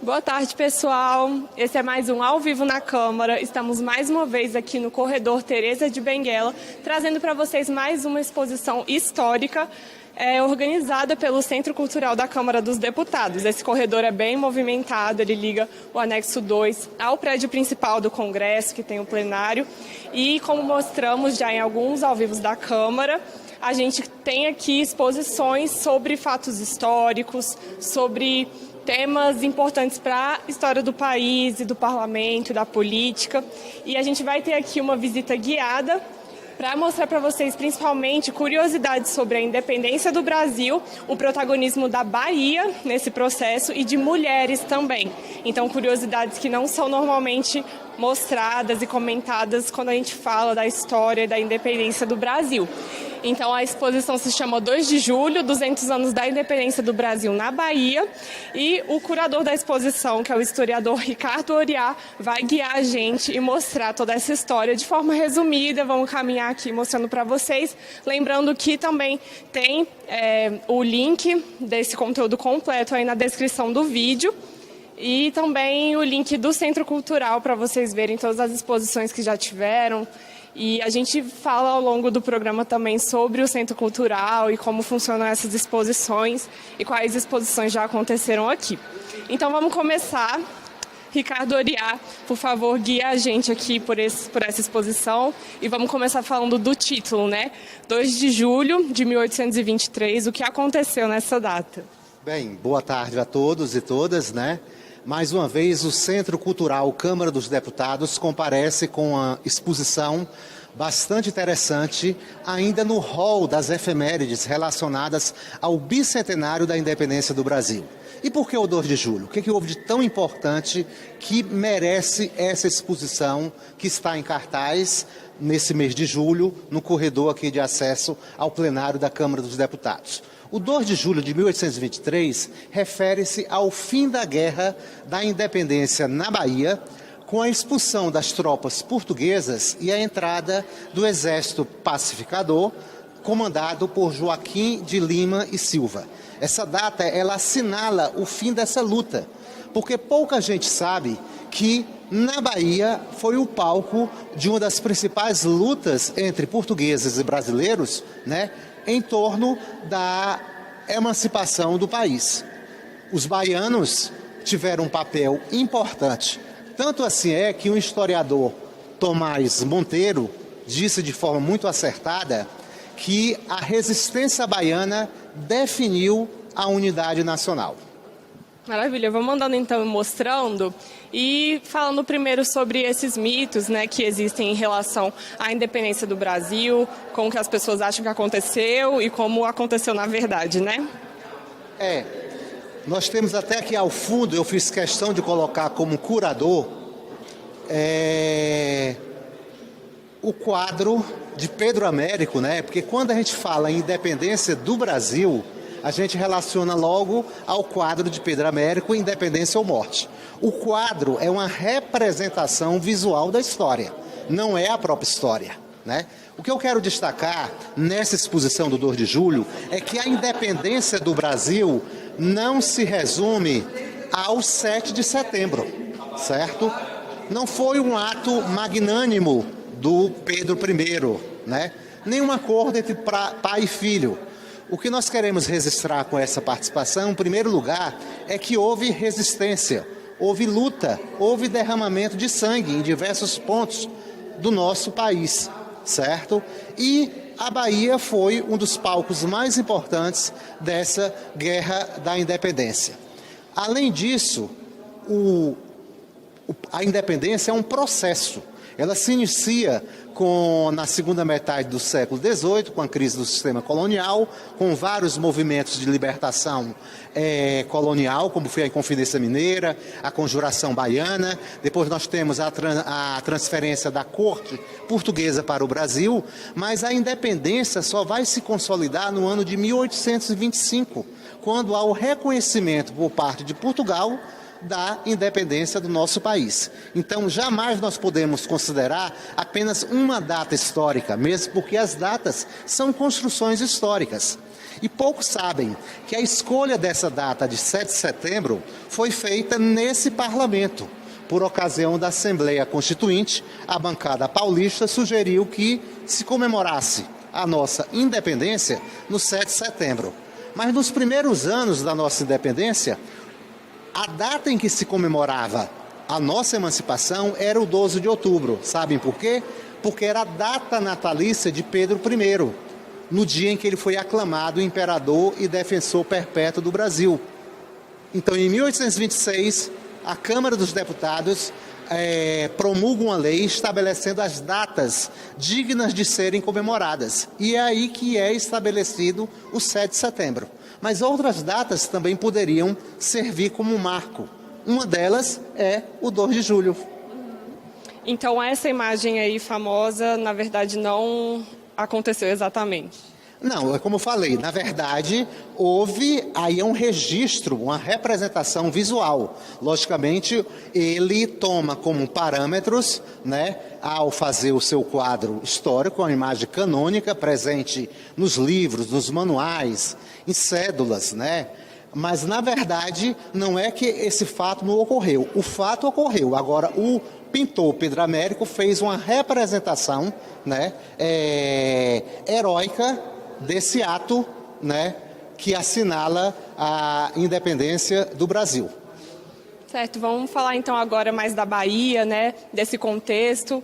Boa tarde, pessoal. Esse é mais um Ao Vivo na Câmara. Estamos mais uma vez aqui no corredor Teresa de Benguela, trazendo para vocês mais uma exposição histórica organizada pelo Centro Cultural da Câmara dos Deputados. Esse corredor é bem movimentado, ele liga o anexo 2 ao prédio principal do Congresso, que tem o plenário. E como mostramos já em alguns ao vivos da Câmara, a gente tem aqui exposições sobre fatos históricos, sobre temas importantes para a história do país e do parlamento, da política. E a gente vai ter aqui uma visita guiada para mostrar para vocês, principalmente, curiosidades sobre a independência do Brasil, o protagonismo da Bahia nesse processo e de mulheres também. Então, curiosidades que não são normalmente mostradas e comentadas quando a gente fala da história e da independência do Brasil. Então, a exposição se chama 2 de julho, 200 anos da independência do Brasil na Bahia. E o curador da exposição, que é o historiador Ricardo Oriá, vai guiar a gente e mostrar toda essa história de forma resumida. Vamos caminhar aqui mostrando para vocês. Lembrando que também tem o link desse conteúdo completo aí na descrição do vídeo. E também o link do Centro Cultural para vocês verem todas as exposições que já tiveram. E a gente fala ao longo do programa também sobre o Centro Cultural e como funcionam essas exposições e quais exposições já aconteceram aqui. Então vamos começar. Ricardo Oriá, por favor, guia a gente aqui por essa exposição e vamos começar falando do título, né? 2 de julho de 1823, o que aconteceu nessa data? Bem, boa tarde a todos e todas, né? Mais uma vez, o Centro Cultural Câmara dos Deputados comparece com uma exposição bastante interessante, ainda no rol das efemérides relacionadas ao bicentenário da independência do Brasil. E por que o 2 de julho? O que houve de tão importante que merece essa exposição que está em cartaz nesse mês de julho, no corredor aqui de acesso ao plenário da Câmara dos Deputados? O 2 de julho de 1823 refere-se ao fim da Guerra da Independência na Bahia, com a expulsão das tropas portuguesas e a entrada do Exército Pacificador, comandado por Joaquim de Lima e Silva. Essa data, ela assinala o fim dessa luta, porque pouca gente sabe que na Bahia foi o palco de uma das principais lutas entre portugueses e brasileiros, né, em torno da emancipação do país. Os baianos tiveram um papel importante. Tanto assim é que o historiador Tomás Monteiro disse de forma muito acertada que a resistência baiana definiu a unidade nacional. Maravilha, vamos andando então mostrando e falando primeiro sobre esses mitos, né, que existem em relação à independência do Brasil, como que as pessoas acham que aconteceu e como aconteceu na verdade, né? Nós temos até aqui ao fundo, eu fiz questão de colocar como curador, o quadro de Pedro Américo, né? Porque quando a gente fala em independência do Brasil, a gente relaciona logo ao quadro de Pedro Américo, Independência ou Morte. O quadro é uma representação visual da história, não é a própria história, né? O que eu quero destacar nessa exposição do 2 de julho é que a independência do Brasil não se resume ao 7 de setembro, certo? Não foi um ato magnânimo do Pedro I, né? Nem um acordo entre pai e filho. O que nós queremos registrar com essa participação, em primeiro lugar, é que houve resistência, houve luta, houve derramamento de sangue em diversos pontos do nosso país, certo? E a Bahia foi um dos palcos mais importantes dessa Guerra da Independência. Além disso, a independência é um processo. Ela se inicia na segunda metade do século XVIII, com a crise do sistema colonial, com vários movimentos de libertação colonial, como foi a Inconfidência Mineira, a Conjuração Baiana. Depois nós temos a transferência da corte portuguesa para o Brasil, mas a independência só vai se consolidar no ano de 1825, quando há o reconhecimento por parte de Portugal da independência do nosso país. Então, jamais nós podemos considerar apenas uma data histórica, mesmo porque as datas são construções históricas. E poucos sabem que a escolha dessa data de 7 de setembro foi feita nesse parlamento. Por ocasião da Assembleia Constituinte, a bancada paulista sugeriu que se comemorasse a nossa independência no 7 de setembro. Mas nos primeiros anos da nossa independência, a data em que se comemorava a nossa emancipação era o 12 de outubro. Sabem por quê? Porque era a data natalícia de Pedro I, no dia em que ele foi aclamado imperador e defensor perpétuo do Brasil. Então, em 1826, a Câmara dos Deputados promulga uma lei estabelecendo as datas dignas de serem comemoradas. E é aí que é estabelecido o 7 de setembro. Mas outras datas também poderiam servir como marco. Uma delas é o 2 de julho. Então, essa imagem aí famosa, na verdade, não aconteceu exatamente. Não, é como eu falei, na verdade, houve aí um registro, uma representação visual. Logicamente, ele toma como parâmetros, né, ao fazer o seu quadro histórico, uma imagem canônica presente nos livros, nos manuais, em cédulas, né? Mas, na verdade, não é que esse fato não ocorreu. O fato ocorreu. Agora, o pintor Pedro Américo fez uma representação, né, heróica desse ato, né, que assinala a independência do Brasil. Certo, vamos falar então agora mais da Bahia, né, desse contexto,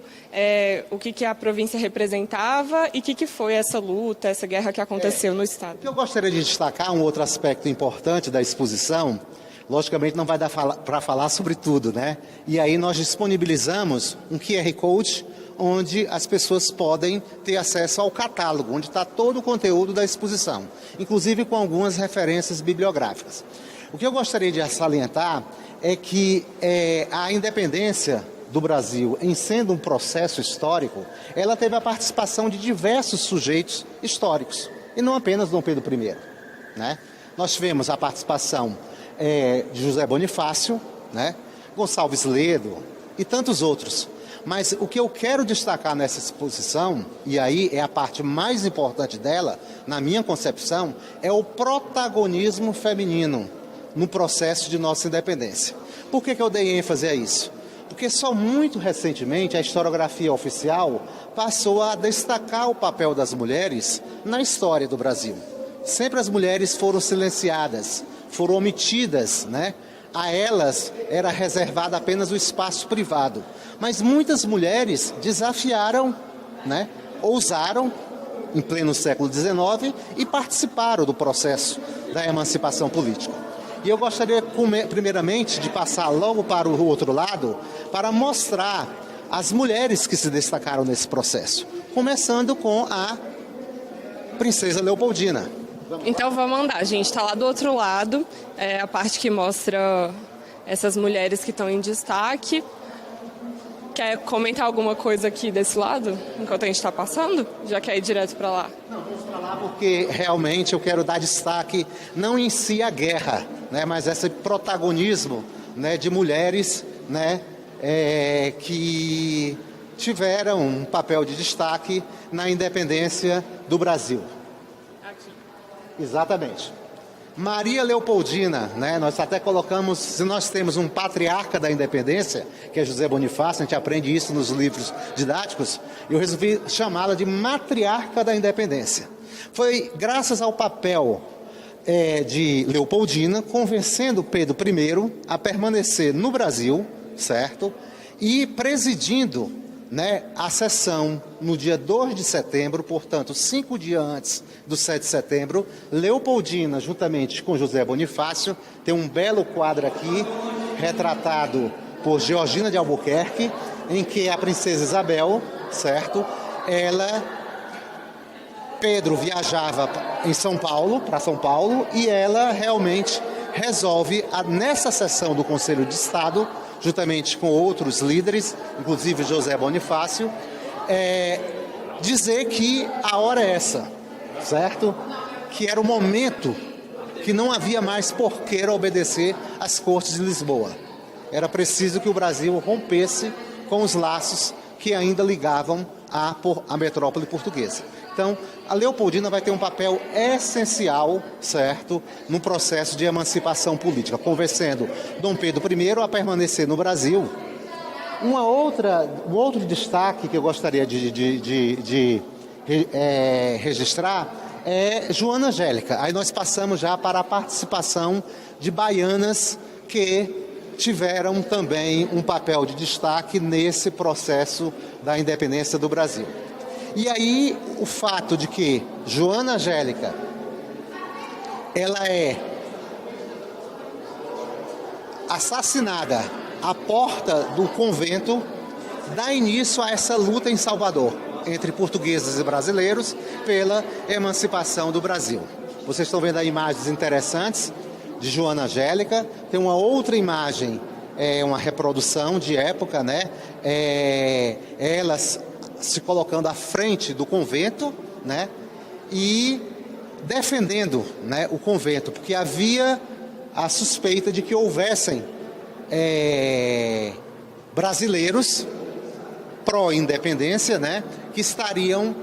o que a província representava e o que foi essa luta, essa guerra que aconteceu no estado. O que eu gostaria de destacar, um outro aspecto importante da exposição, logicamente não vai dar para falar sobre tudo, né? E aí nós disponibilizamos um QR Code onde as pessoas podem ter acesso ao catálogo, onde está todo o conteúdo da exposição, inclusive com algumas referências bibliográficas. O que eu gostaria de salientar é que a independência do Brasil, em sendo um processo histórico, ela teve a participação de diversos sujeitos históricos, e não apenas Dom Pedro I, né? Nós tivemos a participação de José Bonifácio, né? Gonçalves Ledo e tantos outros. Mas o que eu quero destacar nessa exposição, e aí é a parte mais importante dela, na minha concepção, é o protagonismo feminino no processo de nossa independência. Por que eu dei ênfase a isso? Porque só muito recentemente a historiografia oficial passou a destacar o papel das mulheres na história do Brasil. Sempre as mulheres foram silenciadas, foram omitidas, né? A elas era reservado apenas o espaço privado. Mas muitas mulheres desafiaram, né, ousaram, em pleno século XIX, e participaram do processo da emancipação política. E eu gostaria, primeiramente, de passar logo para o outro lado, para mostrar as mulheres que se destacaram nesse processo. Começando com a princesa Leopoldina. Então vamos andar, gente. Está lá do outro lado, a parte que mostra essas mulheres que estão em destaque. Quer comentar alguma coisa aqui desse lado, enquanto a gente está passando? Já quer ir direto para lá? Não, vamos para lá porque realmente eu quero dar destaque, não em si a guerra, né, mas esse protagonismo, né, de mulheres, né, que tiveram um papel de destaque na independência do Brasil. Exatamente. Maria Leopoldina, né? Nós até colocamos, se nós temos um patriarca da independência, que é José Bonifácio, a gente aprende isso nos livros didáticos, eu resolvi chamá-la de matriarca da independência. Foi graças ao papel de Leopoldina, convencendo Pedro I a permanecer no Brasil, certo? E presidindo, né, a sessão no dia 2 de setembro, portanto, 5 dias antes do 7 de setembro, Leopoldina, juntamente com José Bonifácio, tem um belo quadro aqui, retratado por Georgina de Albuquerque, em que a princesa Isabel, certo, Pedro viajava em São Paulo, para São Paulo, e ela realmente resolve, nessa sessão do Conselho de Estado, juntamente com outros líderes, inclusive José Bonifácio, dizer que a hora é essa, certo? Que era o momento que não havia mais por que obedecer às cortes de Lisboa. Era preciso que o Brasil rompesse com os laços que ainda ligavam a metrópole portuguesa. Então, a Leopoldina vai ter um papel essencial, certo, no processo de emancipação política, convencendo Dom Pedro I a permanecer no Brasil. Um outro destaque que eu gostaria de registrar é Joana Angélica. Aí nós passamos já para a participação de baianas que tiveram também um papel de destaque nesse processo da independência do Brasil. E aí o fato de que Joana Angélica, ela é assassinada à porta do convento, dá início a essa luta em Salvador, entre portugueses e brasileiros, pela emancipação do Brasil. Vocês estão vendo aí imagens interessantes de Joana Angélica. Tem uma outra imagem, uma reprodução de época, né? Elas se colocando à frente do convento, né? E defendendo, né, o convento, porque havia a suspeita de que houvessem brasileiros pró-independência, né, que estariam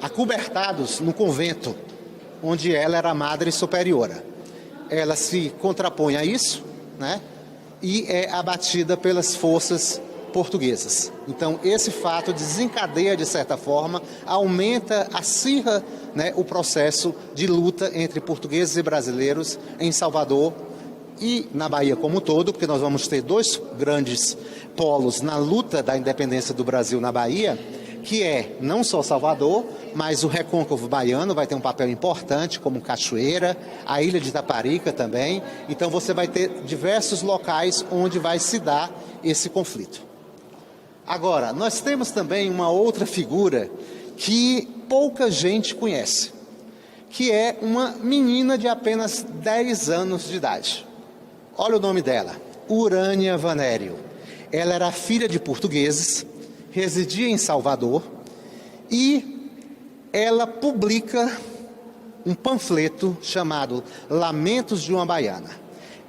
acobertados no convento, onde ela era a madre superiora. Ela se contrapõe a isso, né, e é abatida pelas forças portuguesas. Então, esse fato desencadeia, de certa forma, aumenta, acirra, né, o processo de luta entre portugueses e brasileiros em Salvador e na Bahia como um todo, porque nós vamos ter dois grandes polos na luta da independência do Brasil na Bahia, que é não só Salvador, mas o Recôncavo Baiano vai ter um papel importante, como Cachoeira, a ilha de Itaparica também. Então você vai ter diversos locais onde vai se dar esse conflito. Agora, nós temos também uma outra figura que pouca gente conhece, que é uma menina de apenas 10 anos de idade. Olha o nome dela, Urânia Vanério. Ela era filha de portugueses, residia em Salvador e ela publica um panfleto chamado Lamentos de uma Baiana.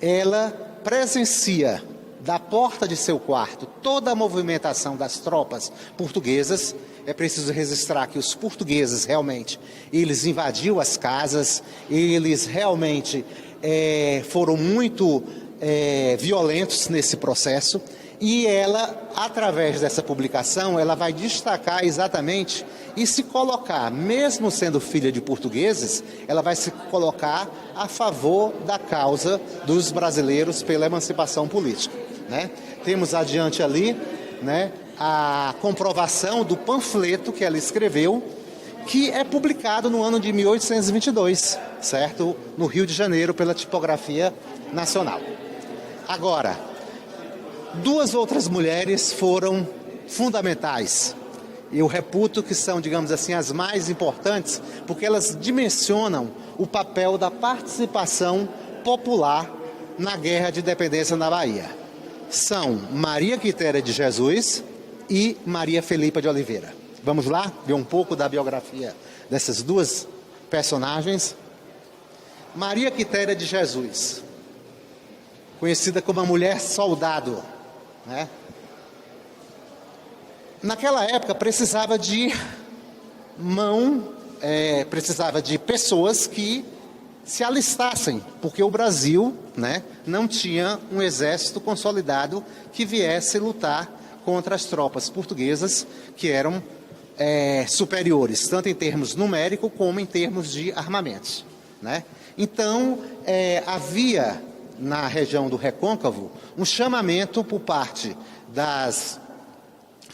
Ela presencia da porta de seu quarto toda a movimentação das tropas portuguesas. É preciso registrar que os portugueses realmente, eles invadiram as casas, eles realmente foram muito violentos nesse processo. E ela, através dessa publicação, ela vai destacar exatamente e se colocar, mesmo sendo filha de portugueses, ela vai se colocar a favor da causa dos brasileiros pela emancipação política, né? Temos adiante ali, né, a comprovação do panfleto que ela escreveu, que é publicado no ano de 1822, certo? No Rio de Janeiro, pela Tipografia Nacional. Agora, duas outras mulheres foram fundamentais. Eu reputo que são, digamos assim, as mais importantes, porque elas dimensionam o papel da participação popular na Guerra de Independência na Bahia. São Maria Quitéria de Jesus e Maria Felipa de Oliveira. Vamos lá ver um pouco da biografia dessas duas personagens. Maria Quitéria de Jesus, conhecida como a mulher soldado, né? Naquela época precisava de precisava de pessoas que se alistassem, porque o Brasil, né, não tinha um exército consolidado que viesse lutar contra as tropas portuguesas, que eram superiores, tanto em termos numéricos como em termos de armamentos, né? Então, havia na região do Recôncavo um chamamento por parte das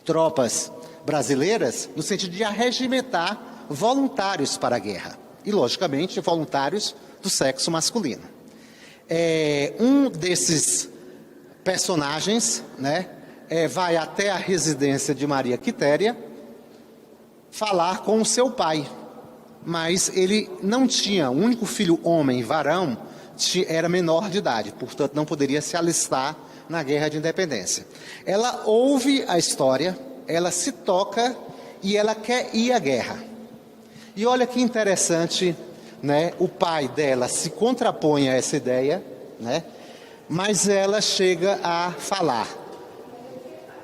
tropas brasileiras no sentido de arregimentar voluntários para a guerra e, logicamente, voluntários do sexo masculino. Um desses personagens, né, vai até a residência de Maria Quitéria falar com o seu pai, mas ele não tinha, o único filho homem, varão, era menor de idade, portanto não poderia se alistar na Guerra de Independência. Ela ouve a história, ela se toca e ela quer ir à guerra. E olha que interessante, né? O pai dela se contrapõe a essa ideia, né? Mas ela chega a falar: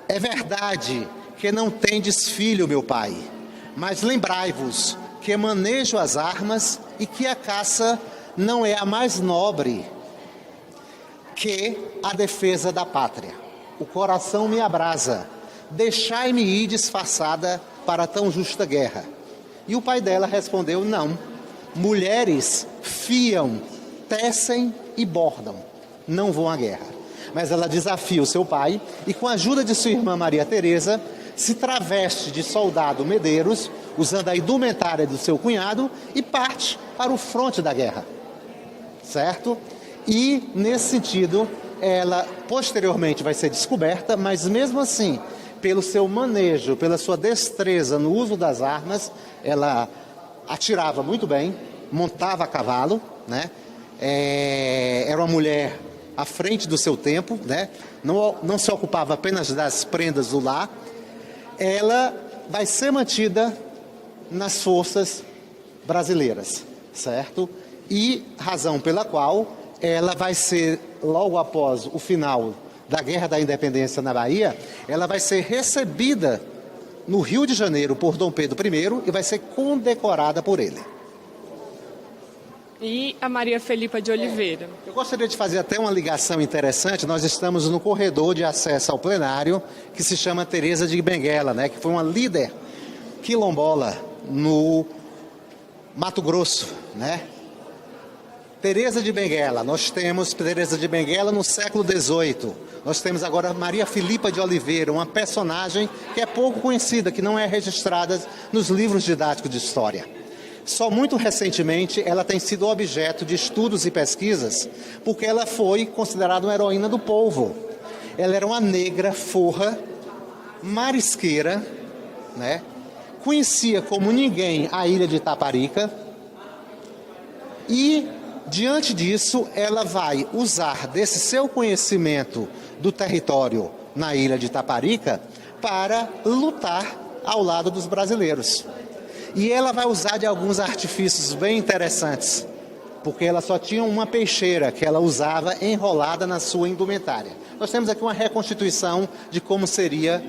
é verdade que não tendes filho, meu pai, Mas lembrai-vos que manejo as armas e que a caça não é a mais nobre que a defesa da pátria. O coração me abrasa, deixai-me ir disfarçada para tão justa guerra. E o pai dela respondeu, não, mulheres fiam, tecem e bordam, não vão à guerra. Mas ela desafia o seu pai e, com a ajuda de sua irmã Maria Teresa, se traveste de soldado Medeiros, usando a indumentária do seu cunhado, e parte para o fronte da guerra. Certo? E, nesse sentido, ela posteriormente vai ser descoberta, mas mesmo assim, pelo seu manejo, pela sua destreza no uso das armas, ela atirava muito bem, montava a cavalo, né? Era uma mulher à frente do seu tempo, né? Não se ocupava apenas das prendas do lar. Ela vai ser mantida nas forças brasileiras, certo? E razão pela qual ela vai ser, logo após o final da Guerra da Independência na Bahia, ela vai ser recebida no Rio de Janeiro por Dom Pedro I e vai ser condecorada por ele. E a Maria Filipa de Oliveira? Eu gostaria de fazer até uma ligação interessante. Nós estamos no corredor de acesso ao plenário, que se chama Teresa de Benguela, né? Que foi uma líder quilombola no Mato Grosso, né? Teresa de Benguela, nós temos Teresa de Benguela no século XVIII. Nós temos agora Maria Filipa de Oliveira, uma personagem que é pouco conhecida, que não é registrada nos livros didáticos de história. Só muito recentemente ela tem sido objeto de estudos e pesquisas, porque ela foi considerada uma heroína do povo. Ela era uma negra forra, marisqueira, né? Conhecia como ninguém a ilha de Itaparica e, diante disso, ela vai usar desse seu conhecimento do território na ilha de Itaparica para lutar ao lado dos brasileiros. E ela vai usar de alguns artifícios bem interessantes, porque ela só tinha uma peixeira que ela usava enrolada na sua indumentária. Nós temos aqui uma reconstituição de como seria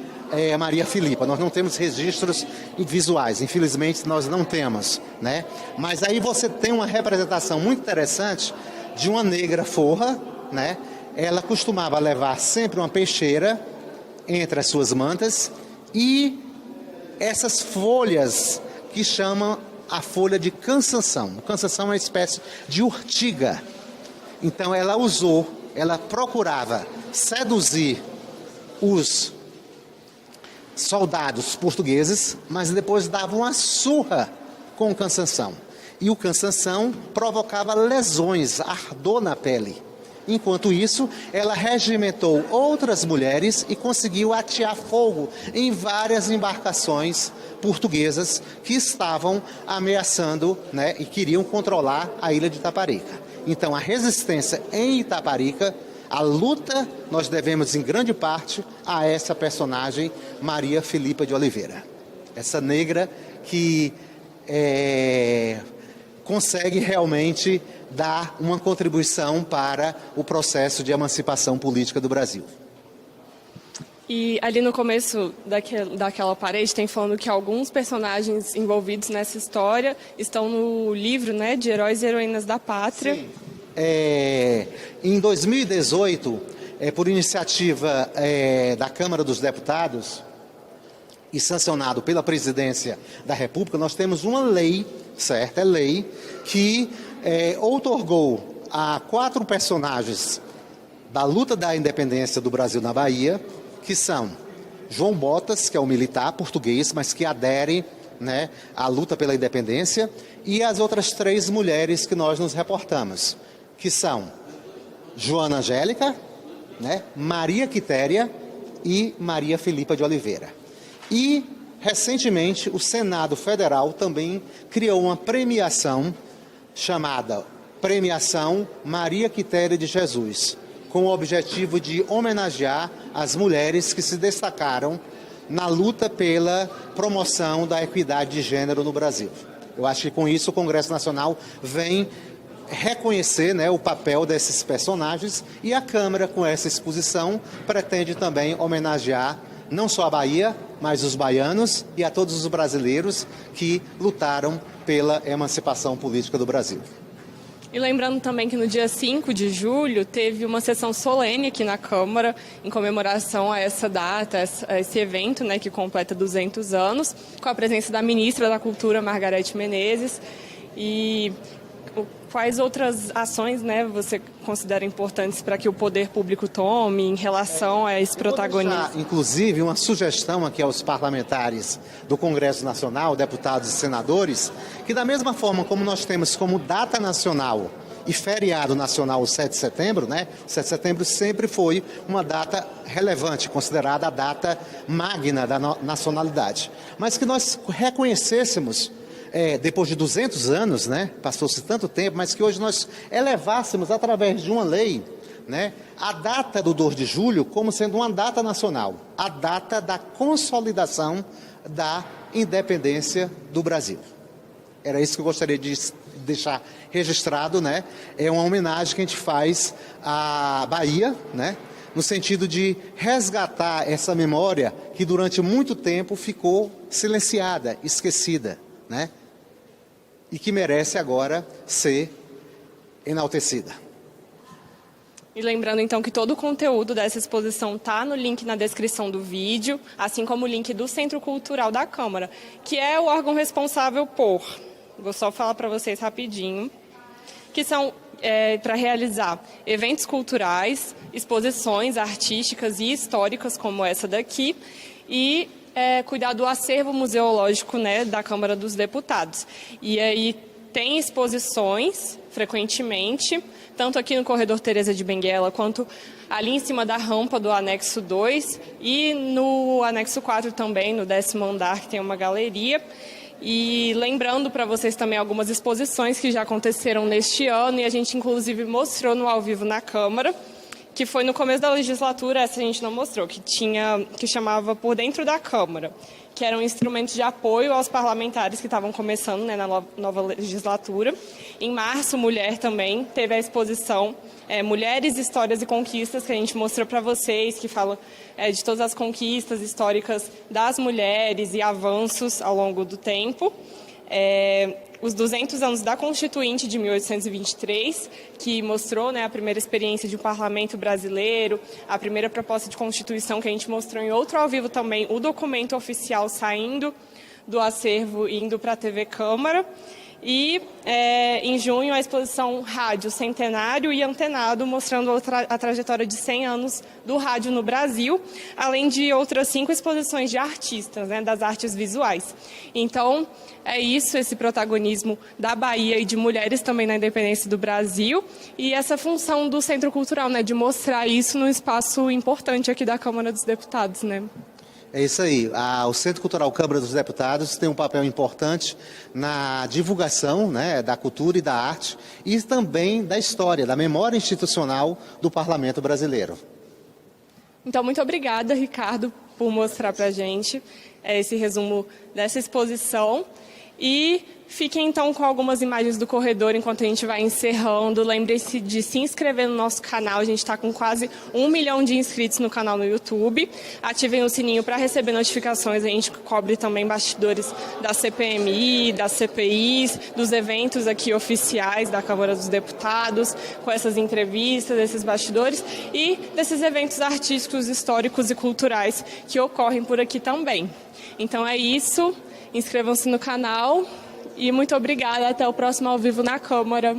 Maria Filipa. Nós não temos registros visuais, infelizmente nós não temos, né? Mas aí você tem uma representação muito interessante de uma negra forra, né? Ela costumava levar sempre uma peixeira entre as suas mantas e essas folhas que chamam a folha de cansanção. O cansanção é uma espécie de urtiga. Então ela procurava seduzir os soldados portugueses, mas depois dava uma surra com o cansanção. E o cansanção provocava lesões, ardor na pele. Enquanto isso, ela regimentou outras mulheres e conseguiu atear fogo em várias embarcações portuguesas que estavam ameaçando, né, e queriam controlar a ilha de Itaparica. Então, a resistência em Itaparica, a luta, nós devemos em grande parte a essa personagem, Maria Filipa de Oliveira. Essa negra que consegue realmente dar uma contribuição para o processo de emancipação política do Brasil. E ali no começo daquela parede tem falando que alguns personagens envolvidos nessa história estão no livro, né, de Heróis e Heroínas da Pátria. Sim. Em 2018, por iniciativa da Câmara dos Deputados e sancionado pela Presidência da República, nós temos uma lei, certa lei, que outorgou a 4 personagens da luta da independência do Brasil na Bahia, que são João Botas, que é um militar português, mas que adere, né, à luta pela independência, e as outras 3 mulheres que nós nos reportamos, que são Joana Angélica, né, Maria Quitéria e Maria Filipa de Oliveira. E, recentemente, o Senado Federal também criou uma premiação chamada Premiação Maria Quitéria de Jesus, com o objetivo de homenagear as mulheres que se destacaram na luta pela promoção da equidade de gênero no Brasil. Eu acho que com isso o Congresso Nacional vem reconhecer, né, o papel desses personagens, e a Câmara, com essa exposição, pretende também homenagear não só a Bahia, mas os baianos e a todos os brasileiros que lutaram pela emancipação política do Brasil. E lembrando também que no dia 5 de julho teve uma sessão solene aqui na Câmara em comemoração a essa data, a esse evento, né, que completa 200 anos, com a presença da ministra da Cultura, Margarete Menezes. E quais outras ações, né, você considera importantes para que o poder público tome em relação a esse protagonismo? Inclusive, uma sugestão aqui aos parlamentares do Congresso Nacional, deputados e senadores, que da mesma forma como nós temos como data nacional e feriado nacional o 7 de setembro, né? 7 de setembro sempre foi uma data relevante, considerada a data magna da nacionalidade. Mas que nós reconhecêssemos depois de 200 anos, né, passou-se tanto tempo, mas que hoje nós elevássemos através de uma lei, né, a data do 2 de julho como sendo uma data nacional, a data da consolidação da independência do Brasil. Era isso que eu gostaria de deixar registrado, né? É uma homenagem que a gente faz à Bahia, né, no sentido de resgatar essa memória que durante muito tempo ficou silenciada, esquecida, né? E que merece agora ser enaltecida. E lembrando então que todo o conteúdo dessa exposição está no link na descrição do vídeo, assim como o link do Centro Cultural da Câmara, que é o órgão responsável por, vou só falar para vocês rapidinho, que são para realizar eventos culturais, exposições artísticas e históricas como essa daqui, e cuidar do acervo museológico, né, da Câmara dos Deputados. E aí tem exposições, frequentemente, tanto aqui no corredor Teresa de Benguela, quanto ali em cima da rampa do anexo 2 e no anexo 4 também, no 10º andar, que tem uma galeria. E lembrando para vocês também algumas exposições que já aconteceram neste ano, e a gente inclusive mostrou no Ao Vivo na Câmara, que foi no começo da legislatura, essa a gente não mostrou, que chamava Por Dentro da Câmara, que era um instrumento de apoio aos parlamentares que estavam começando, né, na nova legislatura. Em março, Mulher também teve a exposição Mulheres, Histórias e Conquistas, que a gente mostrou para vocês, que fala de todas as conquistas históricas das mulheres e avanços ao longo do tempo. Os 200 anos da Constituinte de 1823, que mostrou, né, a primeira experiência de um parlamento brasileiro, a primeira proposta de Constituição que a gente mostrou em outro ao vivo também, o documento oficial saindo do acervo e indo para a TV Câmara. E em junho a exposição Rádio Centenário e Antenado, mostrando a trajetória de 100 anos do rádio no Brasil, além de outras 5 exposições de artistas, né, das artes visuais. Então, é isso, esse protagonismo da Bahia e de mulheres também na independência do Brasil, e essa função do Centro Cultural, né, de mostrar isso num espaço importante aqui da Câmara dos Deputados, né? É isso aí. O Centro Cultural Câmara dos Deputados tem um papel importante na divulgação, né, da cultura e da arte e também da história, da memória institucional do Parlamento brasileiro. Então, muito obrigada, Ricardo, por mostrar para a gente esse resumo dessa exposição. E fiquem então com algumas imagens do corredor enquanto a gente vai encerrando. Lembre-se de se inscrever no nosso canal, a gente está com quase 1 milhão de inscritos no canal no YouTube. Ativem o sininho para receber notificações, a gente cobre também bastidores da CPMI, das CPIs, dos eventos aqui oficiais da Câmara dos Deputados, com essas entrevistas, esses bastidores e desses eventos artísticos, históricos e culturais que ocorrem por aqui também. Então é isso. Inscrevam-se no canal e muito obrigada. Até o próximo Ao Vivo na Câmara.